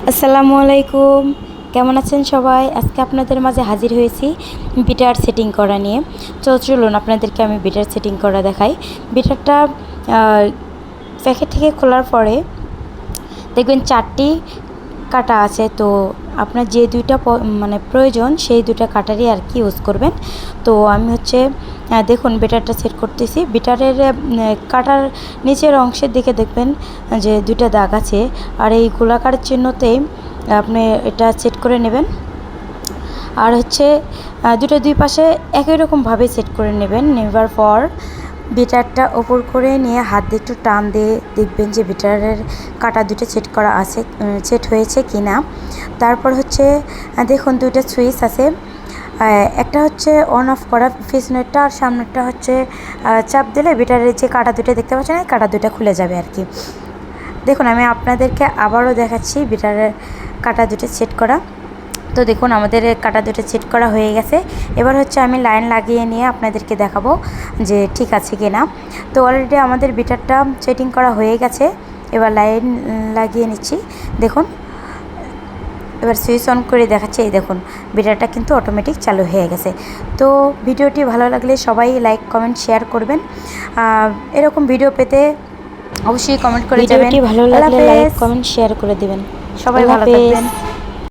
আসসালামু আলাইকুম, কেমন আছেন সবাই? আজকে আপনাদের মাঝে হাজির হয়েছি বিটার সেটিং করা নিয়ে। চলুন আপনাদেরকে আমি বিটার সেটিং করা দেখাই। বিটারটা প্যাকেট থেকে খোলার পরে দেখবেন 4টি কাটা আছে। তো আপনার যে দুইটা প্রয়োজন সেই দুইটা কাটারই আর কি ইউজ করবেন। তো আমি দেখুন বিটারটা সেট করতেছি। বিটারের কাটার নিচের অংশের দিকে দেখবেন যে দুইটা দাগ আছে, আর এই গোলাকার চিহ্নতেই আপনি এটা সেট করে নেবেন। আর দুই পাশে একই রকমভাবে সেট করে নেবার পর বিটারটা ওপর করে নিয়ে হাত দিয়ে একটু টান দিয়ে দেখবেন যে বিটারের কাটা দুটো সেট হয়েছে কি না। তারপর দেখুন দুইটা সুইচ আছে, একটা অন অফ করা পিছনেরটা, আর সামনেরটা চাপ দিলে বিটারের যে কাটা দুটো দেখতে পাচ্ছেন এই কাটা দুটো খুলে যাবে আর কি। দেখুন আমি আপনাদেরকে আবারও দেখাচ্ছি বিটারের কাটা দুটো সেট করা। তো দেখুন আমাদের কাটা দুটো সেট করা হয়ে গেছে। এবার আমি লাইন লাগিয়ে নিয়ে আপনাদেরকে দেখাবো যে ঠিক আছে কি না। তো অলরেডি আমাদের বিটারটা সেটিং করা হয়ে গেছে। এবার লাইন লাগিয়ে নিচ্ছি। দেখুন এবার সুইচ অন করে দেখাচ্ছি। এই দেখুন বিটারটা কিন্তু অটোমেটিক চালু হয়ে গেছে। তো ভিডিওটি ভালো লাগলে সবাই লাইক কমেন্ট শেয়ার করবেন। এরকম ভিডিও পেতে অবশ্যই কমেন্ট করে যাবেন। ভিডিওটি ভালো লাগলে লাইক কমেন্ট শেয়ার করে দিবেন। সবাই ভালো থাকবেন।